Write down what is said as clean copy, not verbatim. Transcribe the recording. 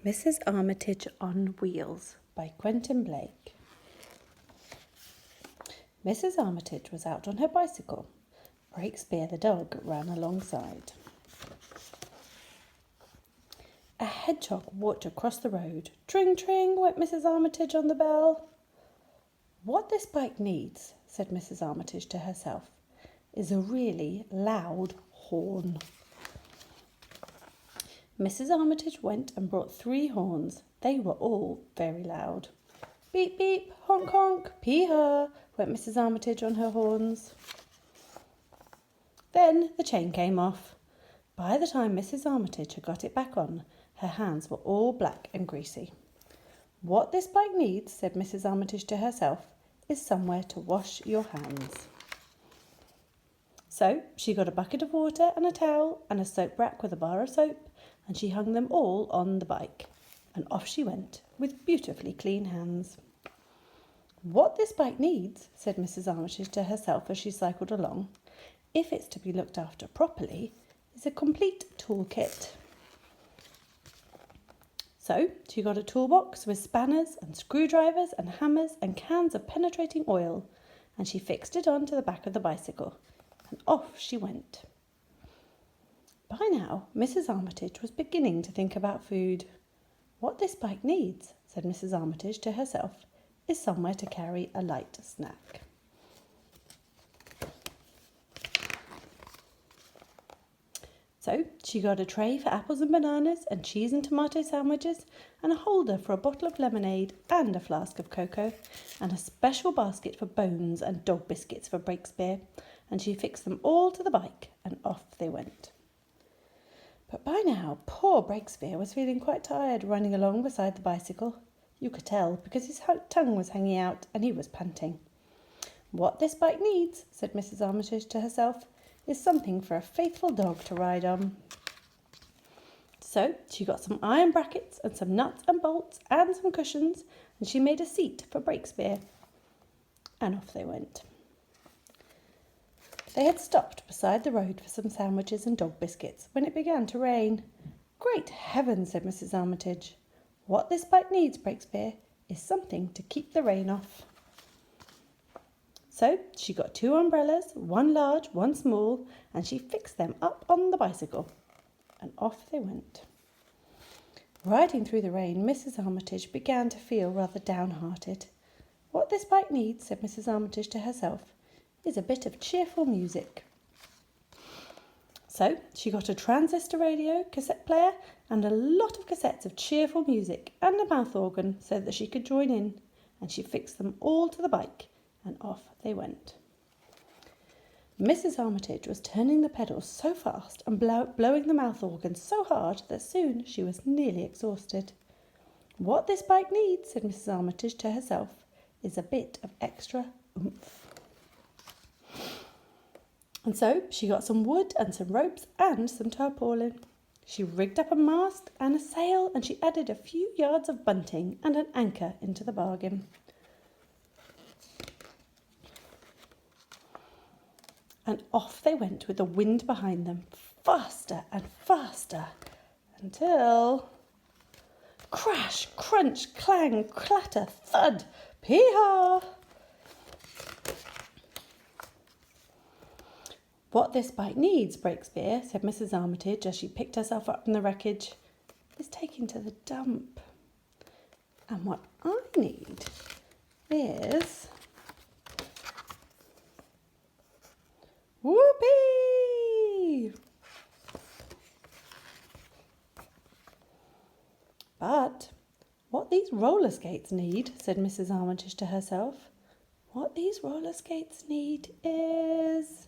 Mrs Armitage on Wheels by Quentin Blake. Mrs Armitage was out on her bicycle. Breakspear the dog ran alongside. A hedgehog walked across the road. Tring, tring, went Mrs Armitage on the bell. What this bike needs, said Mrs Armitage to herself, is a really loud horn. Mrs Armitage went and brought 3 horns. They were all very loud. Beep, beep, honk, honk, pee-haw, went Mrs Armitage on her horns. Then the chain came off. By the time Mrs Armitage had got it back on, her hands were all black and greasy. What this bike needs, said Mrs Armitage to herself, is somewhere to wash your hands. So she got a bucket of water and a towel and a soap rack with a bar of soap, and she hung them all on the bike, and off she went with beautifully clean hands. What this bike needs, said Mrs Armitage to herself as she cycled along, if it's to be looked after properly, is a complete toolkit. So she got a toolbox with spanners and screwdrivers and hammers and cans of penetrating oil, and she fixed it onto the back of the bicycle, and off she went. By now, Mrs Armitage was beginning to think about food. What this bike needs, said Mrs Armitage to herself, is somewhere to carry a light snack. So she got a tray for apples and bananas and cheese and tomato sandwiches and a holder for a bottle of lemonade and a flask of cocoa and a special basket for bones and dog biscuits for Breakspear, and she fixed them all to the bike and off they went. But by now, poor Breakspear was feeling quite tired running along beside the bicycle. You could tell because his tongue was hanging out and he was panting. What this bike needs, said Mrs Armitage to herself, is something for a faithful dog to ride on. So she got some iron brackets and some nuts and bolts and some cushions, and she made a seat for Breakspear. And off they went. They had stopped beside the road for some sandwiches and dog biscuits when it began to rain. Great heavens, said Mrs Armitage. What this bike needs, Breakspear, is something to keep the rain off. So she got 2 umbrellas, one large, one small, and she fixed them up on the bicycle. And off they went. Riding through the rain, Mrs Armitage began to feel rather downhearted. What this bike needs, said Mrs Armitage to herself, is a bit of cheerful music. So she got a transistor radio, cassette player, and a lot of cassettes of cheerful music and a mouth organ so that she could join in, and she fixed them all to the bike, and off they went. Mrs Armitage was turning the pedals so fast and blowing the mouth organ so hard that soon she was nearly exhausted. What this bike needs, said Mrs Armitage to herself, is a bit of extra oomph. And so she got some wood and some ropes and some tarpaulin. She rigged up a mast and a sail, and she added a few yards of bunting and an anchor into the bargain. And off they went with the wind behind them, faster and faster, until... Crash, crunch, clang, clatter, thud, pee-haw! What this bike needs, Breakspear, said Mrs Armitage as she picked herself up from the wreckage, is taken to the dump. And what I need is... Whoopee! But what these roller skates need, said Mrs Armitage to herself, what these roller skates need is...